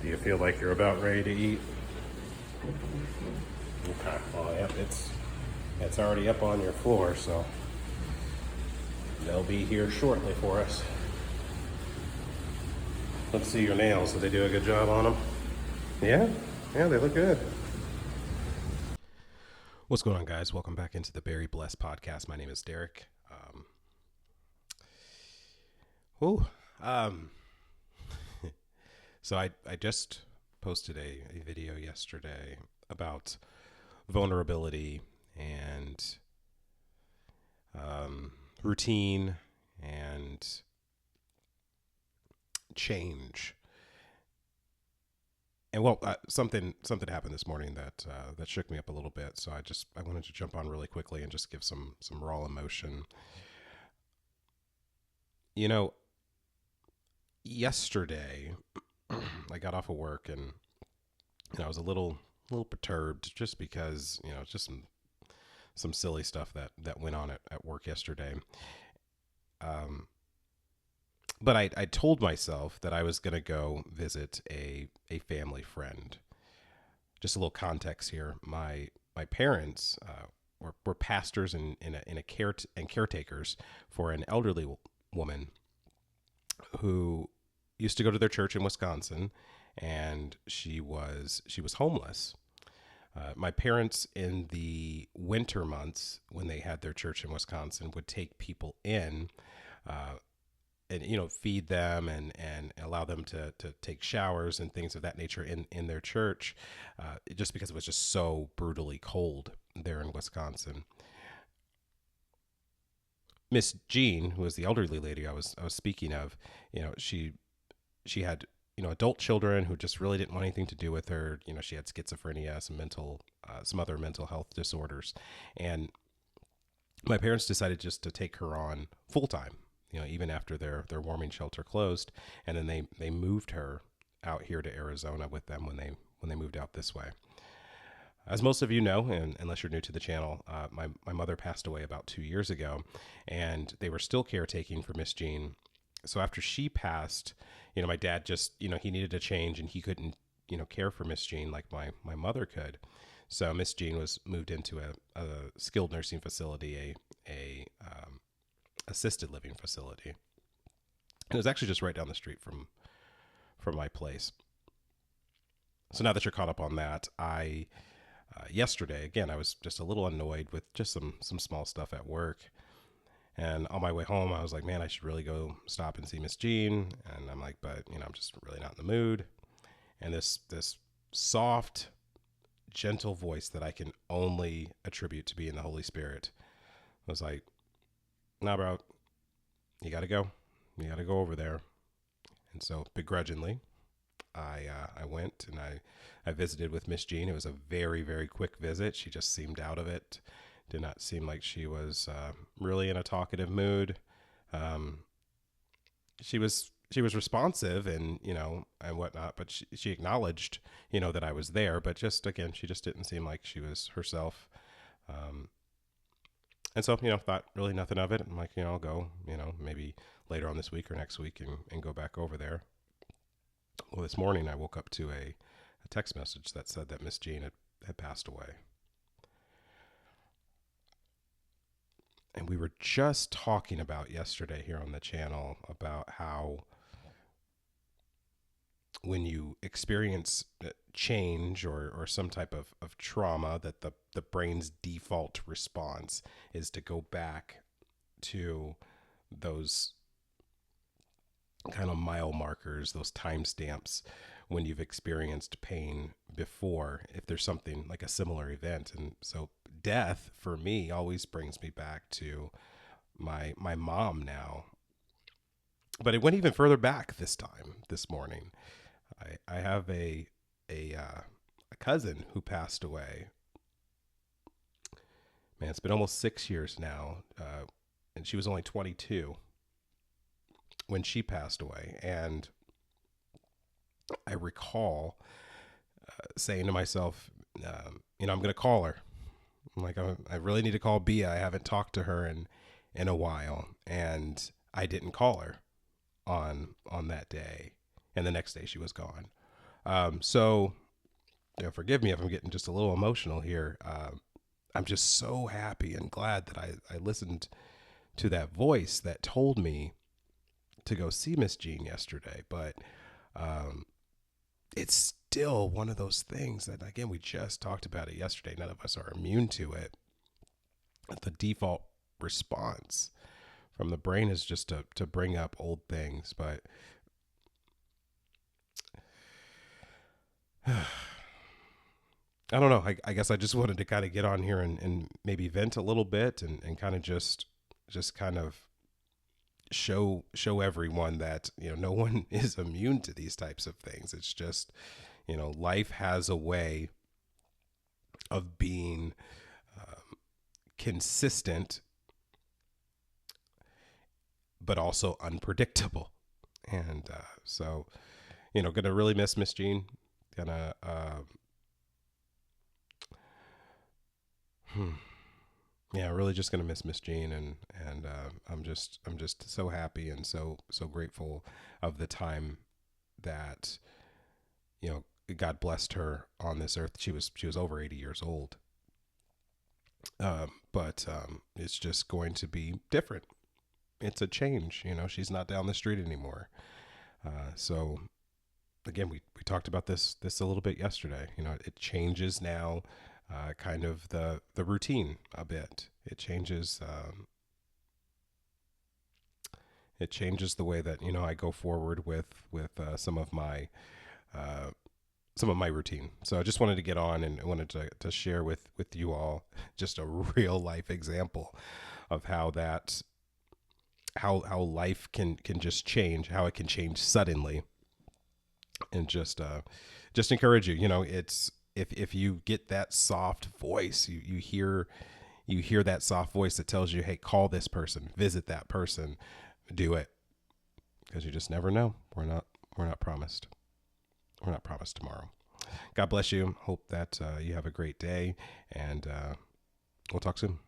Do you feel like you're about ready to eat? Okay. Well, yep, it's already up on your floor, so they'll be here shortly for us. Let's see your nails. Did they do a good job on them? Yeah? Yeah, they look good. What's going on, guys? Welcome back into the Berry Blessed podcast. My name is Derek. So I just posted a video yesterday about vulnerability and routine and change. And something happened this morning that shook me up a little bit. So I wanted to jump on really quickly and just give some raw emotion. You know, yesterday I got off of work and I was a little perturbed just because just some silly stuff that went on at work yesterday. But I told myself that I was going to go visit a family friend. Just a little context here. My parents were pastors and caretakers for an elderly woman who used to go to their church in Wisconsin, and she was homeless. My parents, in the winter months when they had their church in Wisconsin, would take people in and feed them and allow them to take showers and things of that nature in their church, just because it was just so brutally cold there in Wisconsin. Miss Jean, who was the elderly lady I was speaking of, she had adult children who just really didn't want anything to do with her. She had schizophrenia, some other mental health disorders, and my parents decided just to take her on full time. Even after their warming shelter closed, and then they moved her out here to Arizona with them when they moved out this way. As most of you know, and unless you're new to the channel, my mother passed away about 2 years ago, and they were still caretaking for Miss Jean. So after she passed, my dad just, he needed a change, and he couldn't, care for Miss Jean like my mother could. So Miss Jean was moved into a skilled nursing facility, a assisted living facility. And it was actually just right down the street from my place. So now that you're caught up on that, I yesterday, again, I was just a little annoyed with just some small stuff at work. And on my way home, I was like, man, I should really go stop and see Miss Jean. And I'm like, but I'm just really not in the mood. And this soft, gentle voice that I can only attribute to being the Holy Spirit was like, nah, bro, you got to go. You got to go over there. And so begrudgingly, I went and I visited with Miss Jean. It was a very, very quick visit. She just seemed out of it. Did not seem like she was really in a talkative mood. She was responsive and and whatnot, but she acknowledged that I was there. But just again, she just didn't seem like she was herself. And so, thought really nothing of it. I'm like, I'll go, maybe later on this week or next week and go back over there. Well, this morning I woke up to a text message that said that Miss Jean had passed away. And we were just talking about yesterday here on the channel about how when you experience change or some type of trauma, that the brain's default response is to go back to those kind of mile markers, those timestamps when you've experienced pain before, if there's something like a similar event. And so death for me always brings me back to my mom now. But it went even further back this morning. I have a cousin who passed away. Man, it's been almost 6 years now, and she was only 22 when she passed away. And I recall saying to myself, I'm going to call her. I'm like, I really need to call Bia. I haven't talked to her in a while, and I didn't call her on that day. And the next day she was gone. So forgive me if I'm getting just a little emotional here. I'm just so happy and glad that I listened to that voice that told me to go see Miss Jean yesterday. But um, it's still one of those things that, again, we just talked about it yesterday. None of us are immune to it. The default response from the brain is just to bring up old things. But I don't know. I guess I just wanted to kind of get on here and maybe vent a little bit and kind of just kind of show everyone that no one is immune to these types of things. It's just life has a way of being consistent but also unpredictable. And so gonna really miss Miss Jean. Gonna yeah, really just gonna miss Miss Jean, and I'm just so happy and so grateful of the time that God blessed her on this earth. She was over 80 years old, but it's just going to be different. It's a change. She's not down the street anymore. So again, we talked about this a little bit yesterday. It changes now, kind of the routine a bit. It changes the way that I go forward with uh, some of my routine. So I just wanted to get on and wanted to share with you all just a real life example of how life can just change, how it can change suddenly, and just encourage you. It's if you get that soft voice, you hear that soft voice that tells you, hey, call this person, visit that person, do it, because you just never know. We're not promised. We're not promised tomorrow. God bless you. Hope that you have a great day, and we'll talk soon.